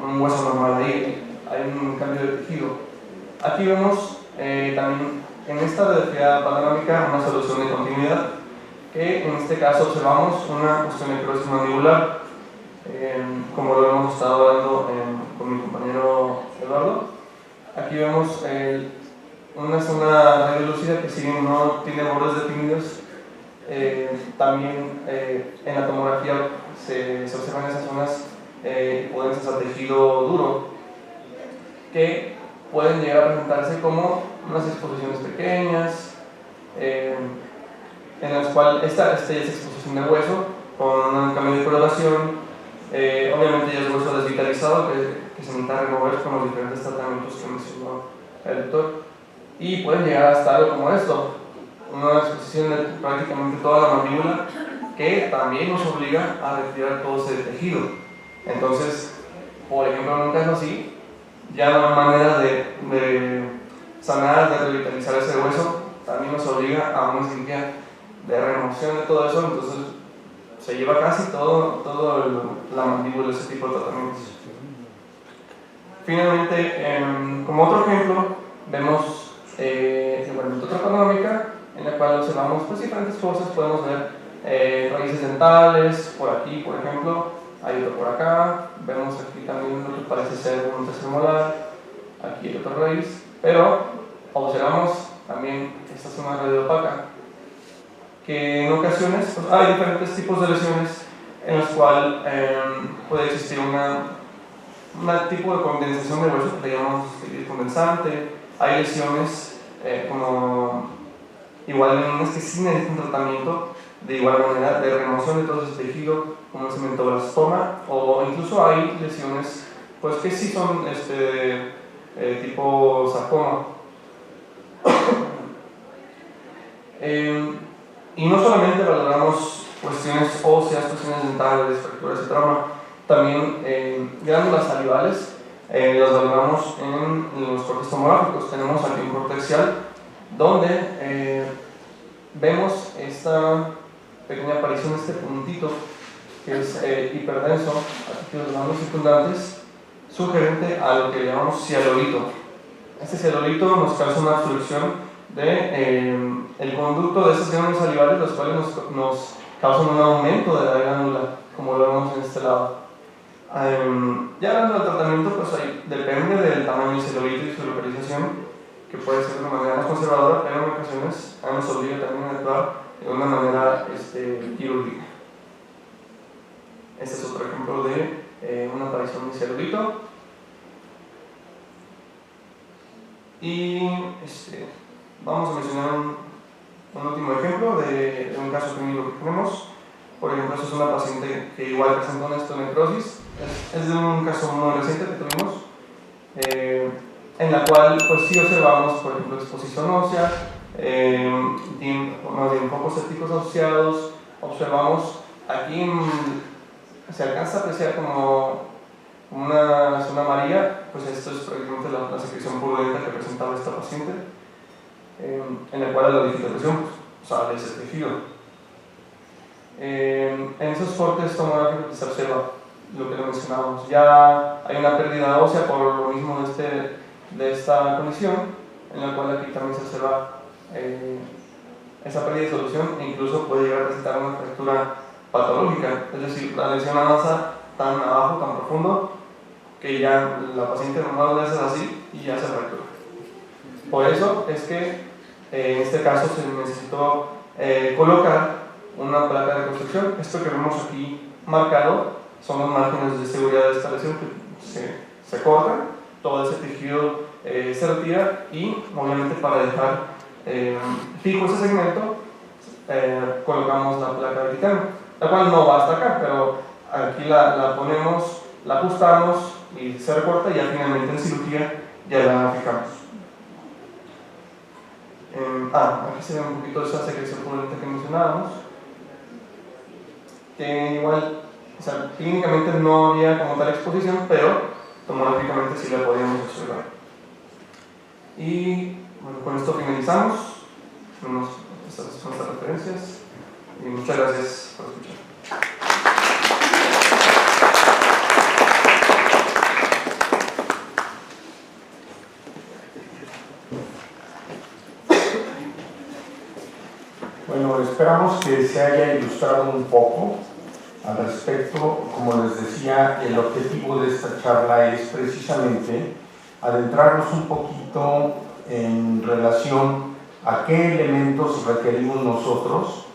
un hueso normal ahí, hay un cambio de tejido. Aquí vemos también en esta radiografía panorámica una solución de continuidad, que en este caso observamos una osteonecrosis mandibular, como lo hemos estado hablando con mi compañero Eduardo. Aquí vemos una zona radiolúcida que si bien no tiene bordes definidos, también en la tomografía se observan esas zonas hipodensas a tejido duro, que pueden llegar a presentarse como unas exposiciones pequeñas, en las cuales esta es exposición de hueso con un cambio de coloración. Obviamente ya es hueso desvitalizado que se necesita remover con los diferentes tratamientos que mencionó el doctor, y pueden llegar hasta algo como esto, una exposición de prácticamente toda la mandíbula, que también nos obliga a retirar todo ese tejido. Entonces, por ejemplo, en un caso así, ya no hay manera de sanar, de revitalizar ese hueso, también nos obliga a una cirugía de remoción de todo eso. Entonces se lleva casi todo la mandíbula, ese tipo de tratamientos. Finalmente, como otro ejemplo, vemos otra panorámica en la cual observamos pues, diferentes cosas. Podemos ver raíces dentales, por aquí por ejemplo, hay otro por acá, vemos aquí también lo que parece ser un tercer molar, aquí hay otra raíz, pero observamos también esta zona radiopaca, que en ocasiones pues, hay diferentes tipos de lesiones en las cuales puede existir un tipo de condensación de hueso que le llamamos condensante. Hay lesiones como igual en unas que sí necesitan tratamiento de igual manera de remoción de todo ese tejido, como el cementoblastoma, o incluso hay lesiones pues que sí son tipo sarcoma. Y no solamente valoramos cuestiones óseas, cuestiones dentales, fracturas y trauma, también glándulas salivales las valoramos en los cortes tomográficos. Tenemos aquí un corte axial donde vemos esta pequeña aparición, este puntito que es hiperdenso, aquí los glándulos circundantes, sugerente a lo que llamamos cialolito. Este cialolito nos causa una obstrucción el conducto de esas glándulas salivales, los cuales nos causan un aumento de la glándula, como lo vemos en este lado. Ya hablando del tratamiento, pues ahí depende del tamaño del celulito y su localización, que puede ser de una manera más conservadora, pero en ocasiones nos obliga también a actuar de una manera quirúrgica. Este es otro ejemplo de una aparición de celulito. Y vamos a mencionar un último ejemplo de un caso clínico que tenemos. Por ejemplo, esta es una paciente que igual presenta una osteonecrosis es de un caso muy reciente que tuvimos, en la cual pues sí observamos, por ejemplo, exposición ósea, focos sépticos asociados. Observamos aquí, se alcanza a apreciar como una zona amarilla, pues esto es prácticamente la secreción purulenta que presentaba esta paciente, en la cual la digitalización pues, sale ese tejido. En esos cortes tomográficos se observa lo que le mencionábamos. Ya hay una pérdida ósea por lo mismo de esta condición, en la cual aquí también se observa esa pérdida de solución e incluso puede llegar a presentar una fractura patológica, es decir, la lesión avanza tan abajo, tan profundo, que ya la paciente normal lo hace así y ya se fractura. Por eso es que en este caso se necesitó colocar una placa de construcción. Esto que vemos aquí marcado son los márgenes de seguridad de esta lesión que se cortan, todo ese tejido se retira y obviamente para dejar fijo ese segmento colocamos la placa de titanio, la cual no va hasta acá, pero aquí la ponemos, la ajustamos y se recorta y ya finalmente en cirugía ya la fijamos. Aquí se ve un poquito esa secreción purulenta que mencionábamos, que igual, o sea, clínicamente no había como tal exposición, pero tomográficamente sí la podíamos observar. Y bueno, con esto finalizamos. Estas son las referencias y muchas gracias por escuchar. Bueno, esperamos que se haya ilustrado un poco al respecto. Como les decía, el objetivo de esta charla es precisamente adentrarnos un poquito en relación a qué elementos requerimos nosotros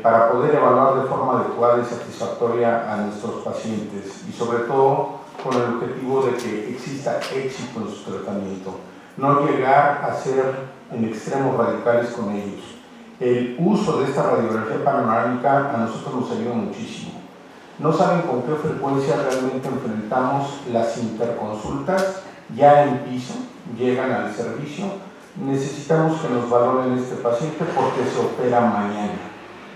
para poder evaluar de forma adecuada y satisfactoria a nuestros pacientes y sobre todo con el objetivo de que exista éxito en su tratamiento, no llegar a ser en extremos radicales con ellos. El uso de esta radiografía panorámica a nosotros nos ayuda muchísimo. No saben con qué frecuencia realmente enfrentamos las interconsultas ya en piso, llegan al servicio, necesitamos que nos valoren este paciente porque se opera mañana.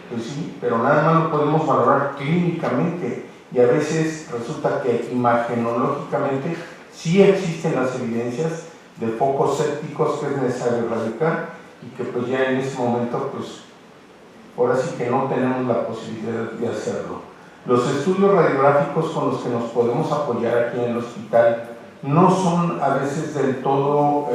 Pues sí, pero nada más lo podemos valorar clínicamente y a veces resulta que imagenológicamente sí existen las evidencias de focos sépticos que es necesario erradicar y que pues ya en ese momento pues ahora sí que no tenemos la posibilidad de hacerlo. Los estudios radiográficos con los que nos podemos apoyar aquí en el hospital no son a veces del todo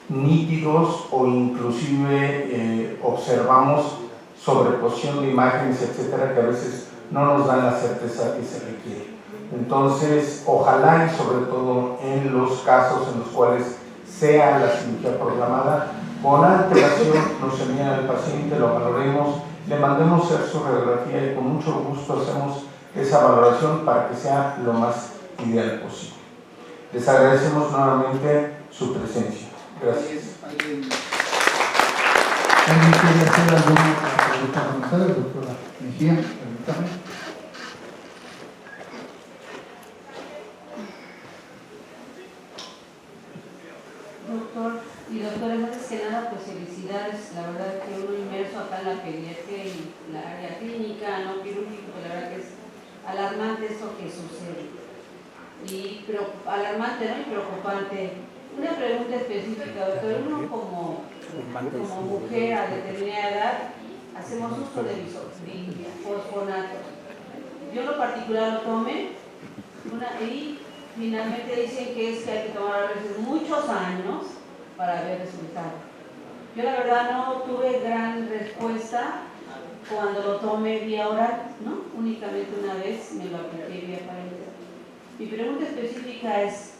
nítidos o inclusive observamos sobreposición de imágenes, etcétera, que a veces no nos dan la certeza que se requiere. Entonces, ojalá y sobre todo en los casos en los cuales sea la cirugía programada, con antelación nos envían al paciente, lo valoremos, le mandemos hacer su radiografía y con mucho gusto hacemos esa valoración para que sea lo más ideal posible. Les agradecemos nuevamente su presencia. Gracias. ¿Alguien quiere hacer alguna pregunta con ustedes, doctora Mejía? Permítame. Doctor y doctores, antes que nada, pues felicidades. La verdad que uno inmerso acá en la pediatría y la área clínica, no quirúrgica, pues la verdad que es alarmante esto que sucede. Y alarmante, ¿no? Y preocupante. Una pregunta específica, doctor. Uno como mujer a determinada edad hacemos uso de fosfonato. Yo en lo particular lo tomé y finalmente dicen que hay que tomar a veces muchos años para ver resultados. Yo la verdad no tuve gran respuesta cuando lo tomé vía oral, ¿no? Únicamente una vez me lo apliqué vía parenteral. Mi pregunta específica es,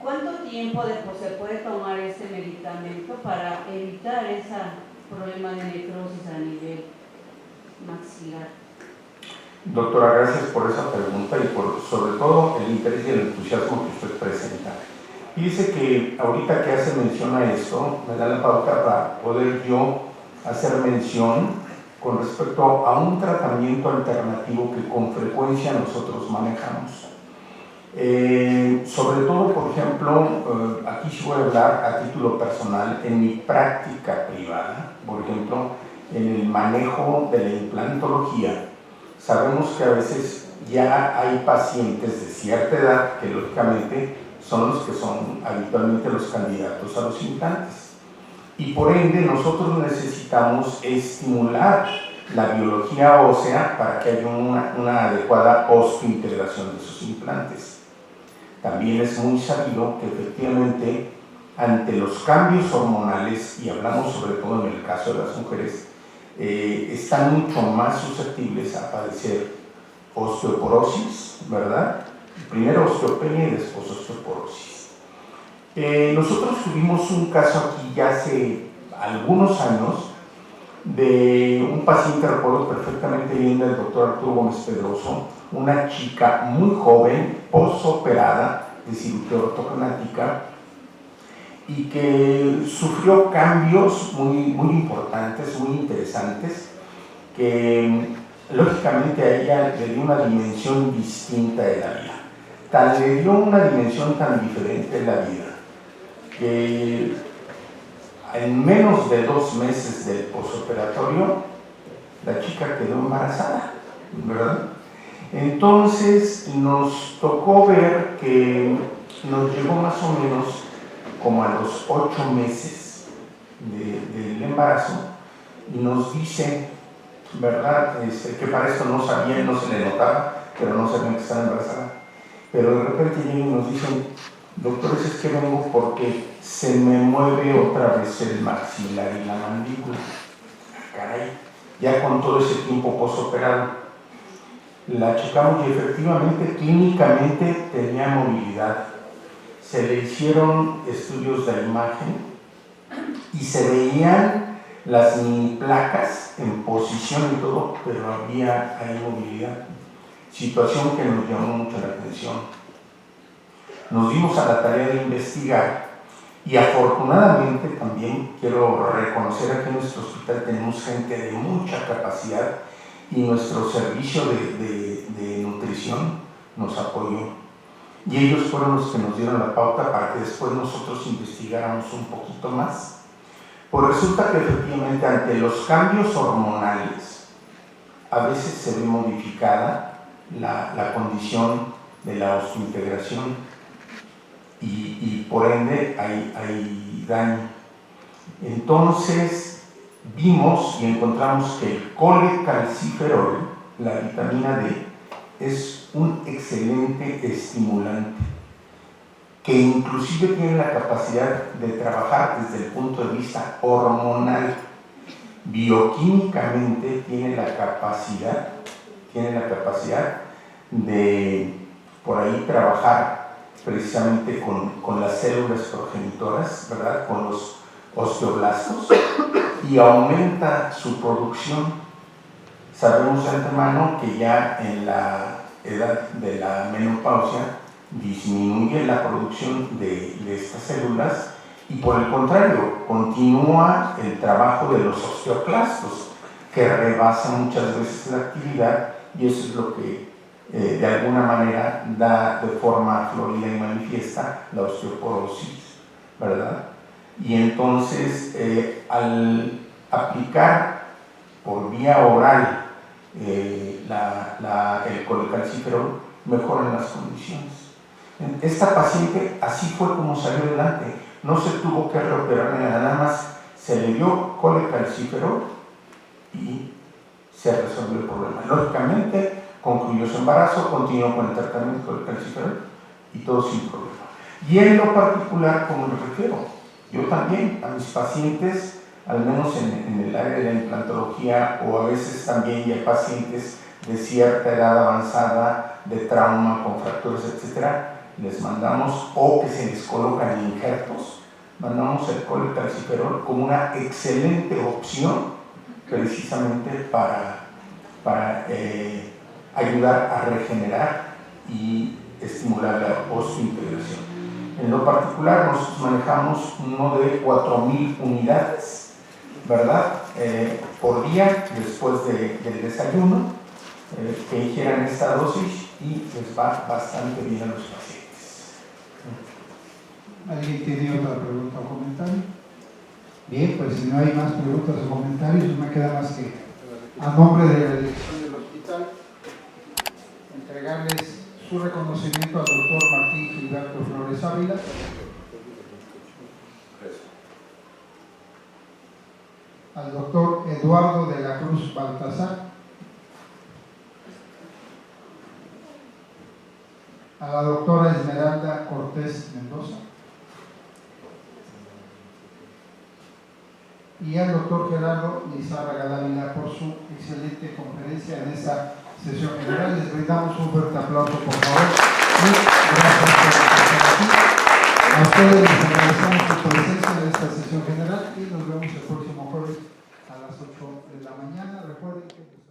¿cuánto tiempo después se puede tomar este medicamento para evitar ese problema de necrosis a nivel maxilar? Doctora, gracias por esa pregunta y por sobre todo el interés y el entusiasmo que usted presenta. Fíjese que ahorita que hace mención a esto, me da la pauta para poder yo hacer mención con respecto a un tratamiento alternativo que con frecuencia nosotros manejamos. Sobre todo, por ejemplo, aquí sí voy a hablar a título personal, en mi práctica privada, por ejemplo, en el manejo de la implantología, sabemos que a veces ya hay pacientes de cierta edad que lógicamente son los que son habitualmente los candidatos a los implantes. Y por ende nosotros necesitamos estimular la biología ósea para que haya una adecuada osteointegración de sus implantes. También es muy sabido que efectivamente ante los cambios hormonales, y hablamos sobre todo en el caso de las mujeres, están mucho más susceptibles a padecer osteoporosis, ¿verdad? Primero osteopenia y después osteoporosis. Nosotros tuvimos un caso aquí ya hace algunos años de un paciente, recuerdo perfectamente bien, del doctor Arturo Gómez Pedroso, una chica muy joven, posoperada de cirugía ortognática, y que sufrió cambios muy importantes, muy interesantes, que lógicamente a ella le dio una dimensión distinta de la vida. Le dio una dimensión tan diferente de la vida, que en menos de 2 meses del posoperatorio, la chica quedó embarazada, ¿verdad? Entonces nos tocó ver que nos llegó más o menos como a los 8 meses del embarazo y nos dice, ¿verdad? Que para esto no sabían, no se le notaba, pero no sabían que estaba embarazada. Pero de repente llegan y nos dicen, doctores, es que vengo porque se me mueve otra vez el maxilar y la mandíbula. Caray, ya con todo ese tiempo posoperado. La checamos y efectivamente, clínicamente tenía movilidad. Se le hicieron estudios de imagen y se veían las mini placas en posición y todo, pero había ahí movilidad. Situación que nos llamó mucho la atención. Nos dimos a la tarea de investigar y afortunadamente también quiero reconocer que en nuestro hospital tenemos gente de mucha capacidad y nuestro servicio de nutrición nos apoyó. Y ellos fueron los que nos dieron la pauta para que después nosotros investigáramos un poquito más. Pues resulta que efectivamente ante los cambios hormonales a veces se ve modificada la condición de la osteointegración y por ende hay daño. Entonces vimos y encontramos que el colecalciferol, la vitamina D, es un excelente estimulante que inclusive tiene la capacidad de trabajar desde el punto de vista hormonal. Bioquímicamente tiene la capacidad de por ahí trabajar precisamente con las células progenitoras, ¿verdad? Con los osteoblastos, y aumenta su producción. Sabemos de antemano que ya en la edad de la menopausia disminuye la producción de estas células y por el contrario continúa el trabajo de los osteoclastos, que rebasa muchas veces la actividad, y eso es lo que de alguna manera da de forma florida y manifiesta la osteoporosis, ¿verdad? Y entonces al aplicar por vía oral el colecalciferol, mejoran las condiciones. Esta paciente así fue como salió adelante, no se tuvo que reoperar nada más, se le dio colecalciferol y se resolvió el problema. Lógicamente concluyó su embarazo, continuó con el tratamiento del calciferol y todo sin problema. Y en lo particular, como les refiero, yo también a mis pacientes, al menos en el área de la implantología, o a veces también ya pacientes de cierta edad avanzada, de trauma, con fracturas, etcétera, les mandamos, o que se les colocan injertos, mandamos el colecalciferol como una excelente opción precisamente para ayudar a regenerar y estimular la osteointegración. En lo particular, nosotros manejamos uno de 4,000 unidades, ¿verdad? por día después del desayuno, que ingieran esta dosis y les va bastante bien a los pacientes. ¿Alguien tiene otra pregunta o comentario? Bien, pues si no hay más preguntas o comentarios, no me queda más que, a nombre de la dirección del hospital, entregarles su reconocimiento al doctor Martín Gilberto Flores Ávila, al doctor Eduardo de la Cruz Baltasar, a la doctora Esmeralda Cortés Mendoza y al doctor Gerardo Lizárraga Dávila por su excelente conferencia en esta sesión general. Les brindamos un fuerte aplauso, por favor. Y gracias por estar aquí. A ustedes les agradecemos su presencia en esta sesión general y nos vemos el próximo jueves a las 8 de la mañana. Recuerden que